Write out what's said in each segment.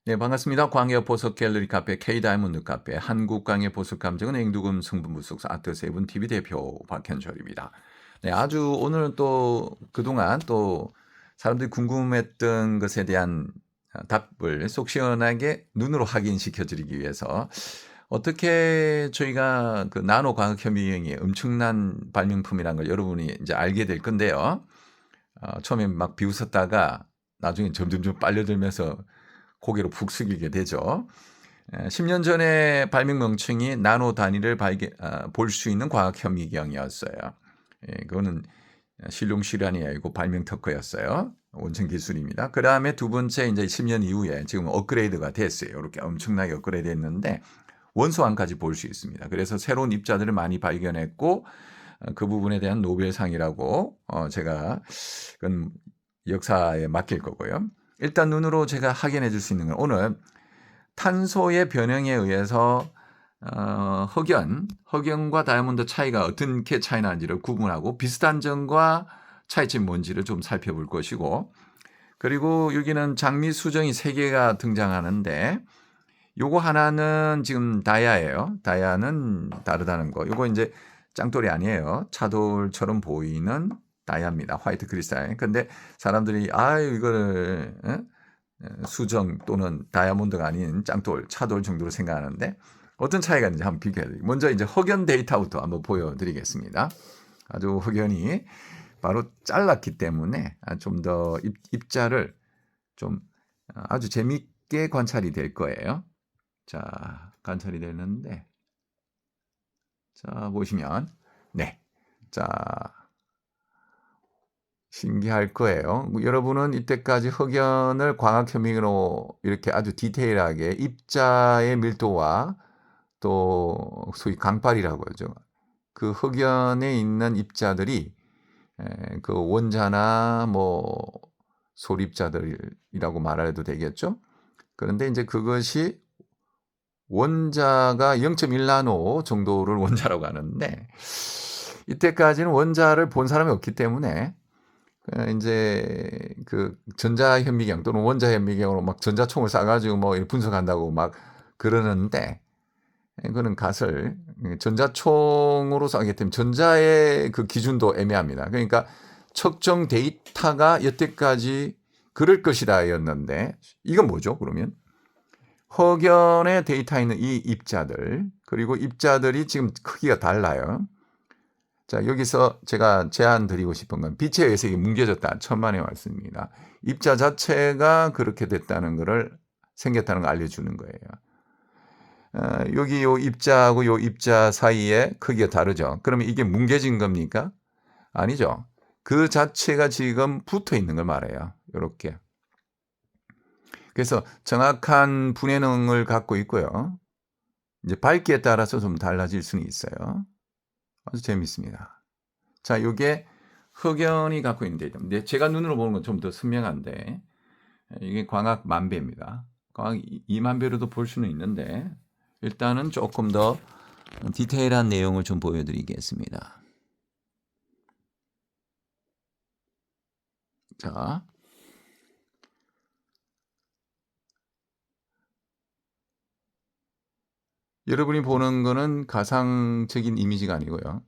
네, 반갑습니다. 광역 보석 갤러리 카페 K 다이아몬드 카페 한국 광역 보석 감정은 앵두금 성분 부속 아트세븐 TV 대표 박현철입니다. 네, 아주 오늘은 또 그동안 또 사람들이 궁금했던 것에 대한 답을 속 시원하게 눈으로 확인시켜 드리기 위해서 어떻게 저희가 그 나노 광학 현미경이 엄청난 발명품이라는 걸 여러분이 이제 알게 될 건데요. 처음에 막 비웃었다가 나중에 점점점 빨려들면서 고개로 푹 숙이게 되죠. 10년 전에 발명 명칭이 나노 단위를 볼 수 있는 과학 현미경이었어요. 그거는 실용실현이 아니고 발명 특허였어요. 원천 기술입니다. 그 다음에 두 번째 이제 10년 이후에 지금 업그레이드가 됐어요. 이렇게 엄청나게 업그레이드 했는데 원소암까지 볼 수 있습니다. 그래서 새로운 입자들을 많이 발견했고 그 부분에 대한 노벨상이라고 제가 그건 역사에 맡길 거고요. 일단 눈으로 제가 확인해 줄 수 있는 건 오늘 탄소의 변형에 의해서 흑연과 다이아몬드 차이가 어떻게 차이 나는지를 구분하고 비슷한 점과 차이점이 뭔지를 좀 살펴볼 것이고, 그리고 여기는 장미 수정이 3개가 등장하는데 요거 하나는 지금 다이아예요. 다이아는 다르다는 거. 요거 이제 짱돌이 아니에요. 차돌처럼 보이는 다이아입니다. 화이트 크리스탈. 근데 사람들이 이거를 수정 또는 다이아몬드가 아닌 짱돌, 차돌 정도로 생각하는데 어떤 차이가 있는지 한번 비교해 드릴게요. 먼저 이제 흑연 데이터부터 한번 보여드리겠습니다. 아주 흑연이 바로 잘랐기 때문에 좀 더 입자를 좀 아주 재밌게 관찰이 될 거예요. 자, 관찰이 되는데, 자, 보시면, 네. 자, 신기할 거예요. 여러분은 이때까지 흑연을 광학 현미경으로 이렇게 아주 디테일하게 입자의 밀도와 또 소위 강빨이라고 하죠. 그 흑연에 있는 입자들이 그 원자나 뭐 소립자들이라고 말해도 되겠죠. 그런데 이제 그것이 원자가 0.1나노 정도를 원자라고 하는데 이때까지는 원자를 본 사람이 없기 때문에 이제 그 전자 현미경 또는 원자 현미경으로 막 전자총을 쏴가지고 뭐 분석한다고 막 그러는데 그거는 갓을 전자총으로 쏴기 때문에 전자의 그 기준도 애매합니다. 그러니까 측정 데이터가 여태까지 그럴 것이다였는데 이건 뭐죠? 그러면 흑연의 데이터에 있는 이 입자들, 그리고 입자들이 지금 크기가 달라요. 자, 여기서 제가 제안 드리고 싶은 건 빛에 의해서 이게 뭉개졌다. 천만의 말씀입니다. 입자 자체가 그렇게 됐다는 것을 생겼다는 걸 알려주는 거예요. 여기 요 입자하고 요 입자 사이에 크기가 다르죠. 그러면 이게 뭉개진 겁니까? 아니죠. 그 자체가 지금 붙어 있는 걸 말해요. 이렇게. 그래서 정확한 분해능을 갖고 있고요. 이제 밝기에 따라서 좀 달라질 수는 있어요. 아주 재밌습니다. 자, 이게 흑연이 갖고 있는 데이터인데 제가 눈으로 보는 건 좀 더 선명한데 이게 광학 만배입니다. 광학 2만 배로도 볼 수는 있는데 일단은 조금 더 디테일한 내용을 좀 보여드리겠습니다. 자, 여러분이 보는 거는 가상적인 이미지가 아니고요.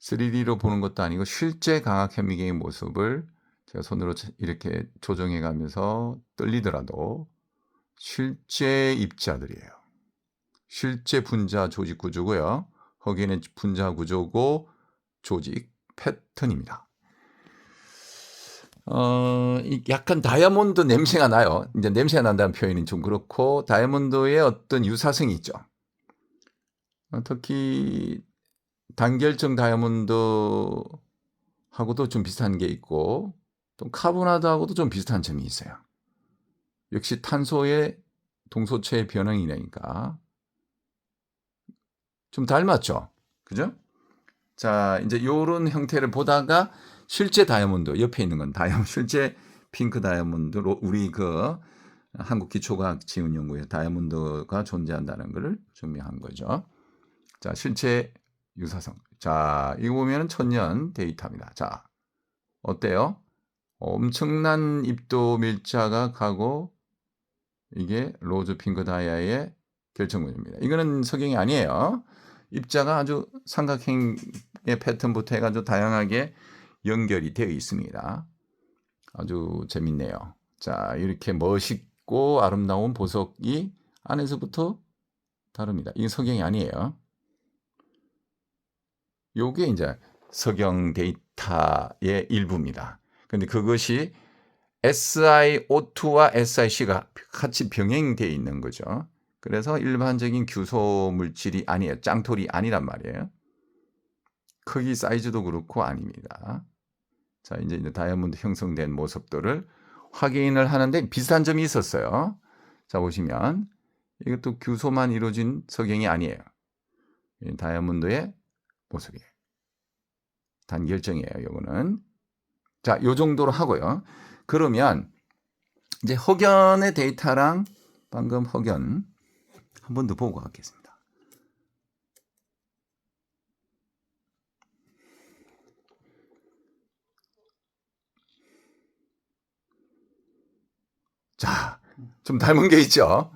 3D로 보는 것도 아니고 실제 광학 현미경의 모습을 제가 손으로 이렇게 조정해 가면서 떨리더라도 실제 입자들이에요. 실제 분자 조직 구조고요. 거기에는 분자 구조고 조직 패턴입니다. 약간 다이아몬드 냄새가 나요. 이제 냄새가 난다는 표현이 좀 그렇고 다이아몬드의 어떤 유사성이 있죠. 특히 단결정 다이아몬드하고도 좀 비슷한 게 있고 또 카보나드하고도 좀 비슷한 점이 있어요. 역시 탄소의 동소체의 변형이니까 좀 닮았죠. 그죠? 자, 이제 요런 형태를 보다가 실제 다이아몬드 옆에 있는 건 다이아몬드 실제 핑크 다이아몬드로 우리 그 한국 기초과학지원연구에 다이아몬드가 존재한다는 것을 증명한 거죠. 자, 실제 유사성. 자, 이거 보면은 천년 데이터입니다. 자, 어때요? 엄청난 입도 밀자가 가고 이게 로즈 핑크 다이아의 결정문입니다. 이거는 석영이 아니에요. 입자가 아주 삼각형의 패턴부터 해가지고 다양하게 연결이 되어 있습니다. 아주 재밌네요. 자, 이렇게 멋있고 아름다운 보석이 안에서부터 다릅니다. 이게 석영이 아니에요. 요게 이제 석영 데이터의 일부입니다. 근데 그것이 SiO2와 SiC가 같이 병행되어 있는 거죠. 그래서 일반적인 규소 물질이 아니에요. 짱돌이 아니란 말이에요. 크기 사이즈도 그렇고 아닙니다. 자, 이제 다이아몬드 형성된 모습들을 확인을 하는데 비슷한 점이 있었어요. 자, 보시면 이것도 규소만 이루어진 석영이 아니에요. 다이아몬드의 모습이에요. 단결정이에요, 요거는. 자, 요 정도로 하고요. 그러면 이제 혹연의 데이터랑 방금 혹연 한 번 더 보고 가겠습니다. 자, 좀 닮은 게 있죠.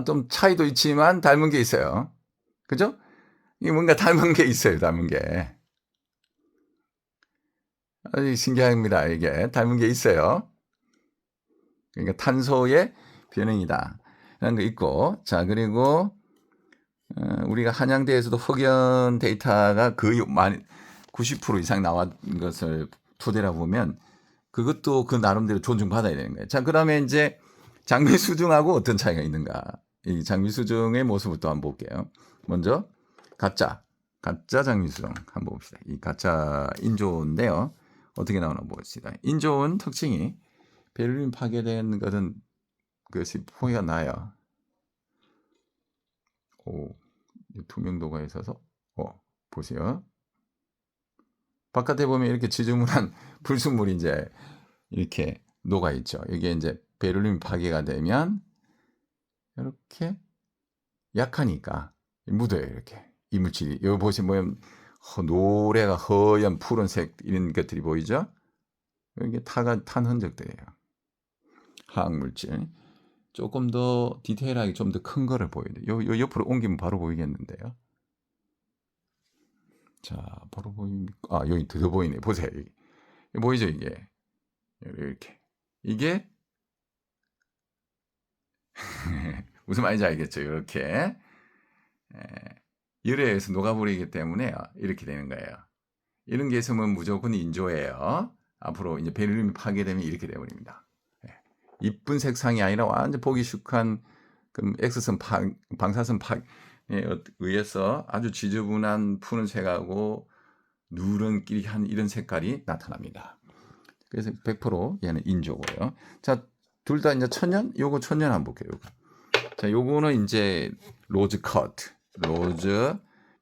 좀 차이도 있지만 닮은 게 있어요. 그죠? 이게 뭔가 닮은 게 있어요, 닮은 게. 아주 신기합니다, 이게. 닮은 게 있어요. 그러니까 탄소의 변형이다. 라는 거 있고, 자, 그리고, 우리가 한양대에서도 혹연 데이터가 거의 90% 이상 나온 것을 토대로 보면 그것도 그 나름대로 존중받아야 되는 거예요. 자, 그다음에 이제 장미수중하고 어떤 차이가 있는가? 이 장미수중의 모습을 또 한번 볼게요. 먼저 가짜 장미수중 한번 봅시다. 이 가짜 인조인데요. 어떻게 나오나 봅시다. 인조는 특징이 베를린 파괴된 것은 그것이 포기가 나요. 오, 투명도가 있어서 보세요. 바깥에 보면 이렇게 지저분한 불순물이 이제 이렇게 녹아 있죠. 이게 이제 베를린 파괴가 되면 이렇게 약하니까 묻어요. 이렇게 이물질이 여기 보시면 노래가 허연 푸른색 이런 것들이 보이죠. 이게 탄 흔적들이에요. 화학물질. 조금 더 디테일하게 좀 더 큰 거를 보여야 돼요. 요 옆으로 옮기면 바로 보이겠는데요. 자, 바로 보입니까? 아, 여기 더 보이네. 보세요. 여기. 보이죠, 이게? 이렇게. 이게 무슨 말인지 알겠죠? 이렇게 열에 의해서 녹아버리기 때문에 이렇게 되는 거예요. 이런 게 있으면 무조건 인조예요. 앞으로 이제 베를린이 파괴되면 이렇게 되어버립니다. 이쁜 색상이 아니라 완전 보기 슈한 그 X선 방사선 파에 의해서 아주 지저분한 푸른색하고 누런끼리한 이런 색깔이 나타납니다. 그래서 100% 얘는 인조고요. 자, 둘 다 이제 천연, 요거 천연 한번 볼게요. 요거. 자, 요거는 이제 로즈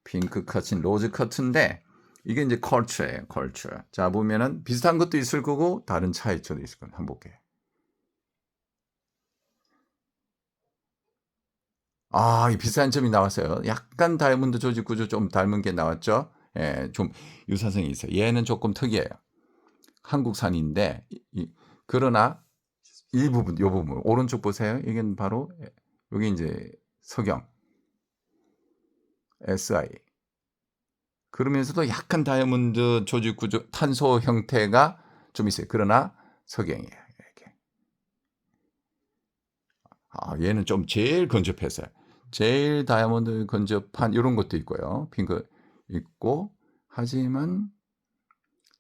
핑크 컷인 로즈 커트인데 이게 이제 컬처예요, 컬처. 자, 보면은 비슷한 것도 있을 거고 다른 차이점도 있을 거예요. 한번 볼게요. 이 비슷한 점이 나왔어요. 약간 다이아몬드 조직 구조 좀 닮은 게 나왔죠. 예, 좀 유사성이 있어요. 얘는 조금 특이해요. 한국산인데 그러나 일부분, 요 부분 오른쪽 보세요. 이게 바로 여기 이제 석영 SI. 그러면서도 약간 다이아몬드 조직 구조 탄소 형태가 좀 있어요. 그러나 석영이에요. 이렇게. 얘는 좀 제일 건접했어요. 제일 다이아몬드 건접한 이런 것도 있고요. 핑크 있고 하지만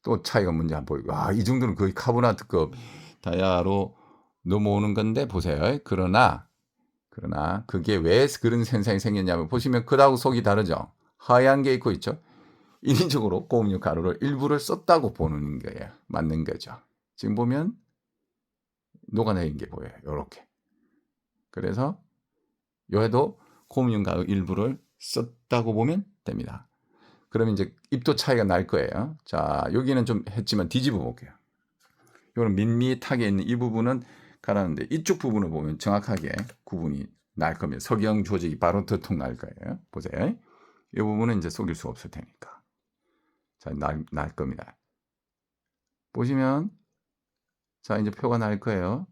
또 차이가 뭔지 한번 보이고 이 정도는 거의 카보나트급 다이아로 넘어오는 건데 보세요. 그러나 그게 왜 그런 현상이 생겼냐면 보시면 그다고 속이 다르죠. 하얀 게 있죠. 인위적으로 고음유 가루를 일부를 썼다고 보는 거예요. 맞는 거죠. 지금 보면 녹아내린 게 보여요. 이렇게. 그래서 여기도 고음유 가루 일부를 썼다고 보면 됩니다. 그러면 이제 입도 차이가 날 거예요. 자, 여기는 좀 했지만 뒤집어 볼게요. 이거는 밋밋하게 있는 이 부분은 가라는데 이쪽 부분을 보면 정확하게 구분이 날 겁니다. 석영 조직이 바로 더통 날 거예요. 보세요. 이 부분은 이제 속일 수 없을 테니까. 자, 날 겁니다. 보시면 자, 이제 표가 날 거예요.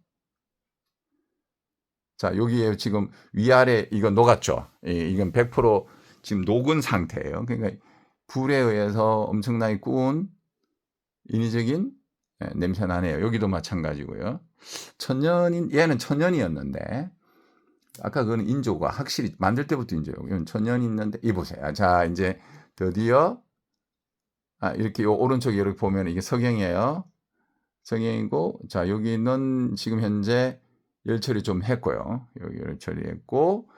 자, 여기에 지금 위아래 이거 녹았죠. 이건 100% 지금 녹은 상태예요. 그러니까 불에 의해서 엄청나게 구운 인위적인 냄새 나네요. 여기도 마찬가지고요. 얘는 천연이었는데 아까 그거는 인조가 확실히 만들 때부터 인조예요. 이건 천연이 있는데 이 보세요. 자, 이제 드디어 이렇게 요 오른쪽에 이렇게 보면 이게 석영이에요. 석영이고, 자, 여기는 지금 현재 열 처리 좀 했고요. 여기 열 처리했고,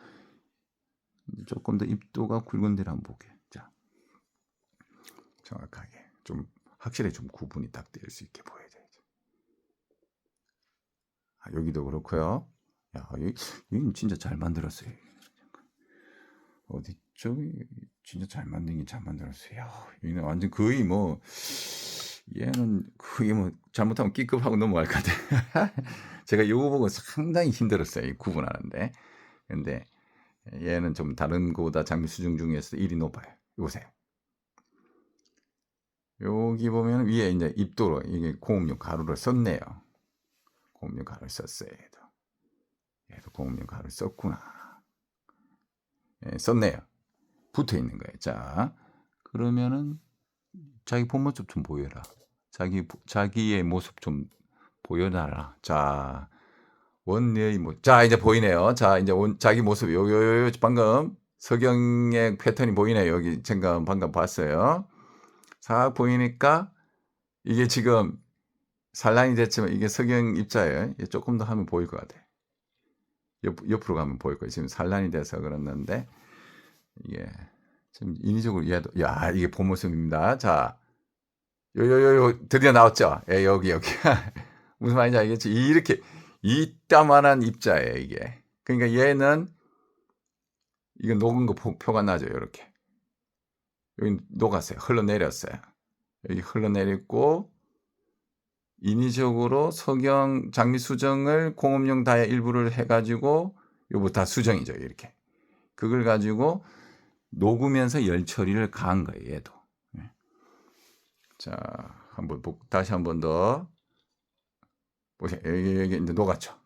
조금 더 입도가 굵은 데를 한번 볼게요. 자, 정확하게 좀 확실히 좀 구분이 딱 될 수 있게 보여야 돼요. 여기도 그렇고요. 야, 여기는 진짜 잘 만들었어요. 어디 쪽이 진짜 잘 만든 게 잘 만들었어요. 야, 여기는 완전 거의 뭐 얘는 거의 뭐 잘못하면 B급하고 넘어갈 것 같아. 제가 이거 보고 상당히 힘들었어요. 구분하는데. 근데 얘는 좀 다른 거보다 장미 수중 중에서 1이 높아요. 보세요. 여기 보면 위에 이제 입도로 이게 공업용 가루를 썼네요. 공업용 가루를 썼어요. 얘도 공업용 가루를 썼구나. 썼네요. 붙어 있는 거예요. 자, 그러면은 자기 본 모습 좀 보여라. 자기의 모습 좀 보여놔라. 자, 원래의 모습. 자, 이제 보이네요. 자, 이제 자기 모습. 요 방금 석영의 패턴이 보이네요. 여기 제가 방금 봤어요. 싹 보이니까 이게 지금 산란이 됐지만 이게 석영 입자예요. 조금 더 하면 보일 것 같아요. 옆으로 가면 보일 거예요. 지금 산란이 돼서 그랬는데 이게 지금 인위적으로 얘도 야 이게 본 모습입니다. 자, 요 드디어 나왔죠. 예, 여기 무슨 말인지 알겠지? 이렇게 이따만한 입자예요 이게. 그러니까 얘는 이거 녹은 거 표가 나죠. 이렇게 여기 녹았어요. 흘러내렸어요. 여기 흘러내렸고 인위적으로 석영 장미 수정을 공업용 다이아 일부를 해가지고 요거 다 수정이죠. 이렇게 그걸 가지고 녹으면서 열 처리를 가한 거예요. 얘도. 자, 다시 한 번 더 보세요. 여기 이제 녹았죠.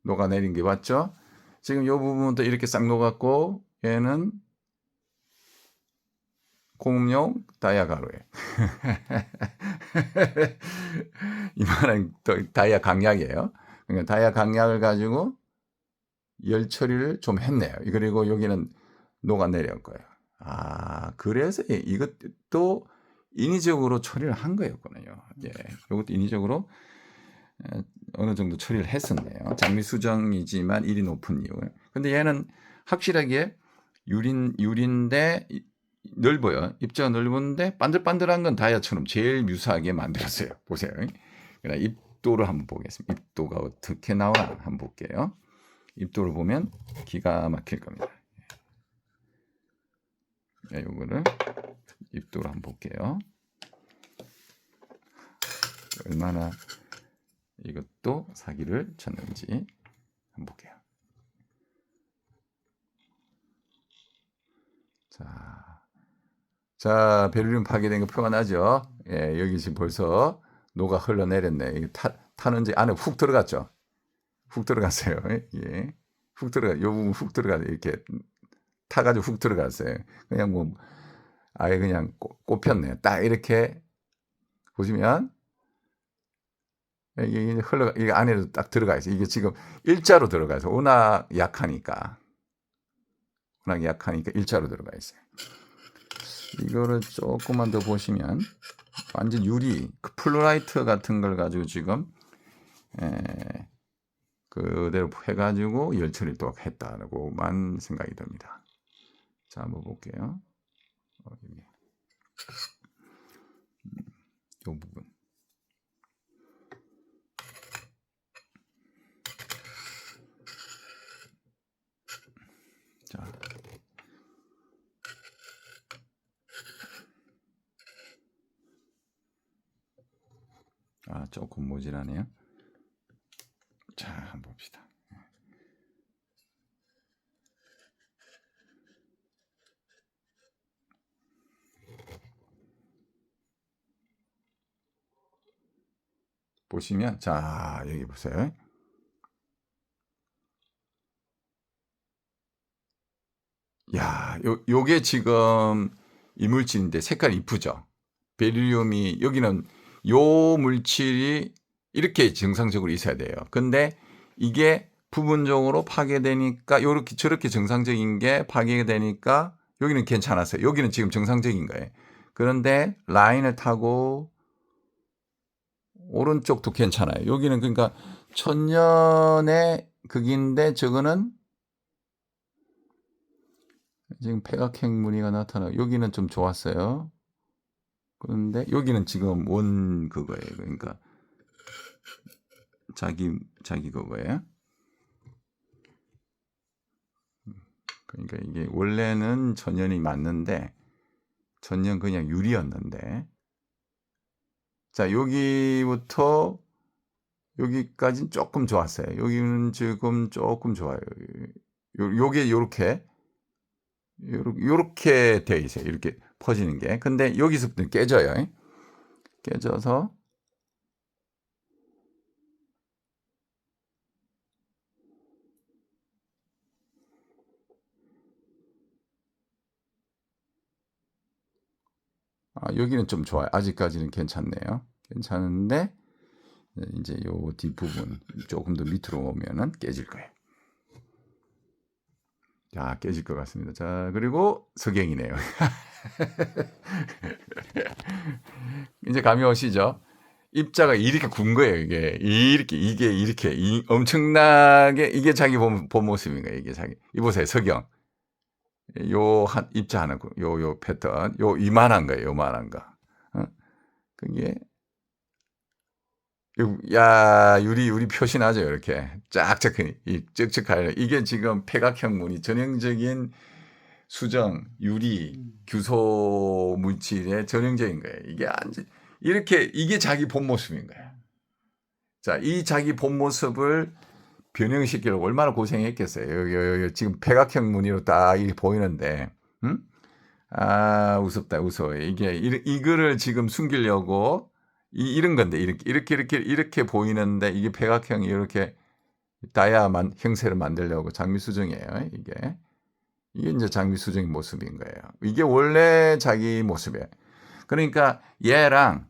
녹아내린 게 맞죠? 지금 이 부분도 이렇게 싹 녹았고 얘는 공업용 다이아 가루에 이만한 다이아 강약이에요. 그러니까 다이아 강약을 가지고 열 처리를 좀 했네요. 그리고 여기는 녹아내린 거예요. 그래서 이것도 인위적으로 처리를 한 거였군요. 예, 이것도 인위적으로 어느 정도 처리를 했었네요. 장미 수정이지만 일이 높은 이유. 근데 얘는 확실하게 유리인데 넓어요. 입자가 넓은데 반들반들한 건 다이아처럼 제일 유사하게 만들었어요. 보세요. 입도를 한번 보겠습니다. 입도가 어떻게 나오나 한번 볼게요. 입도를 보면 기가 막힐 겁니다. 이거를 입도로 한번 볼게요. 얼마나 이것도 사기를 쳤는지 한번 볼게요. 자, 베를린 파괴된 거 표가 나죠? 예, 여기 지금 벌써 녹아 흘러내렸네. 이게 타는지 안에 훅 들어갔죠? 훅 들어갔어요. 예. 요 부분 훅 들어가서 이렇게 타가지고 훅 들어갔어요. 그냥 뭐, 아예 그냥 꼽혔네요. 딱 이렇게 보시면, 이게 안에도 딱 들어가 있어요. 이게 지금 일자로 들어가 있어요. 워낙 약하니까 일자로 들어가 있어요. 이거를 조금만 더 보시면 완전 유리 플루라이트 같은 걸 가지고 지금 그대로 해가지고 열 처리를 또 했다고만 생각이 듭니다. 자, 한번 볼게요. 이 부분. 자, 조금 모질하네요. 자, 한번 봅시다. 보시면 자, 여기 보세요. 야, 요게 지금 이물질인데 색깔 이쁘죠? 베릴륨이 여기는 요 물질이 이렇게 정상적으로 있어야 돼요. 근데 이게 부분적으로 파괴되니까 요렇게 저렇게 정상적인 게 파괴되니까 여기는 괜찮았어요. 여기는 지금 정상적인 거예요. 그런데 라인을 타고 오른쪽도 괜찮아요. 여기는 그러니까 천년의 극인데 저거는 지금 백악행 무늬가 나타나고 여기는 좀 좋았어요. 그런데 여기는 지금 원 그거예요. 그러니까 자기 그거예요. 그러니까 이게 원래는 전년이 맞는데 전년 그냥 유리였는데 자 여기부터 여기까지는 조금 좋았어요. 여기는 지금 조금 좋아요. 요게 요렇게 돼 있어요. 이렇게 퍼지는 게. 근데 여기서부터 깨져요. 깨져서 여기는 좀 좋아요. 아직까지는 괜찮네요. 괜찮은데 이제 요 뒷부분 조금 더 밑으로 오면은 깨질 거예요. 자, 깨질 것 같습니다. 자, 그리고 석영이네요. 이제 감이 오시죠? 입자가 이렇게 군 거예요, 이게. 이게 엄청나게, 이게 자기 본 모습인 거예요, 이게 자기. 이보세요, 석영. 입자 하나, 요 패턴. 이만한 거예요, 요만한 거. 그게, 야, 유리 표시나죠, 이렇게. 쫙쫙, 쩍쩍하게. 이게 지금 백악형 무늬, 전형적인 수정, 유리, 규소 물질의 전형적인 거예요. 이게 자기 본 모습인 거예요. 자, 이 자기 본 모습을 변형시키려고 얼마나 고생했겠어요. 여기 지금 백악형 무늬로 딱 이렇게 보이는데, 우습다, 우스워요. 이거를 지금 숨기려고, 이런 건데, 이렇게 보이는데, 이게 백악형이 이렇게 형세를 만들려고 장미수정이에요, 이게 이제 장미수정의 모습인 거예요. 이게 원래 자기 모습이에요. 그러니까 얘랑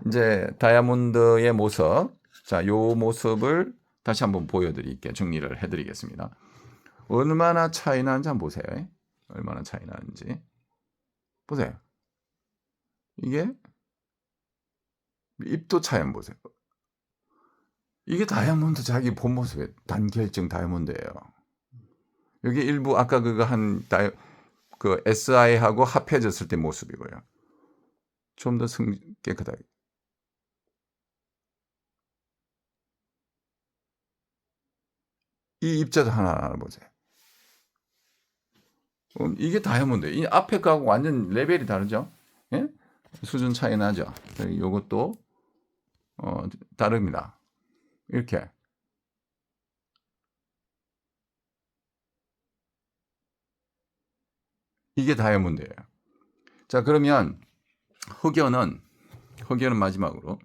이제 다이아몬드의 모습, 자, 요 모습을 다시 한번 보여드릴게요. 정리를 해드리겠습니다. 얼마나 차이 나는지 한번 보세요. 얼마나 차이 나는지 보세요. 이게 입도 차이 한번 보세요. 이게 다이아몬드 자기 본 모습이에요. 단결정 다이아몬드예요. 여기 일부 아까 그 SI하고 합해졌을 때 모습이고요. 좀 더 깨끗하게. 이 입자도 하나 보세요. 이게 다이아몬드. 이 앞에 거하고 완전 레벨이 다르죠? 예? 수준 차이 나죠? 이것도 다릅니다. 이렇게. 이게 다이아몬드예요. 자, 그러면 흑연은 마지막으로.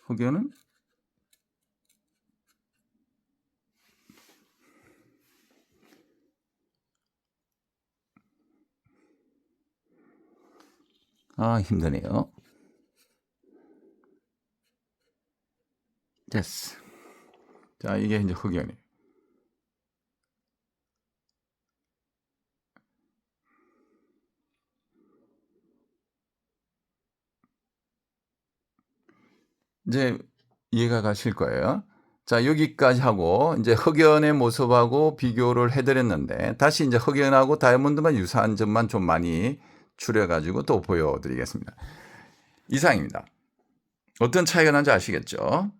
흑연은 힘드네요. 됐어. 자, 이게 이제 흑연이에요. 이제 이해가 가실 거예요. 자, 여기까지 하고 이제 흑연의 모습하고 비교를 해드렸는데 다시 이제 흑연하고 다이아몬드만 유사한 점만 좀 많이 추려가지고 또 보여드리겠습니다. 이상입니다. 어떤 차이가 나는지 아시겠죠?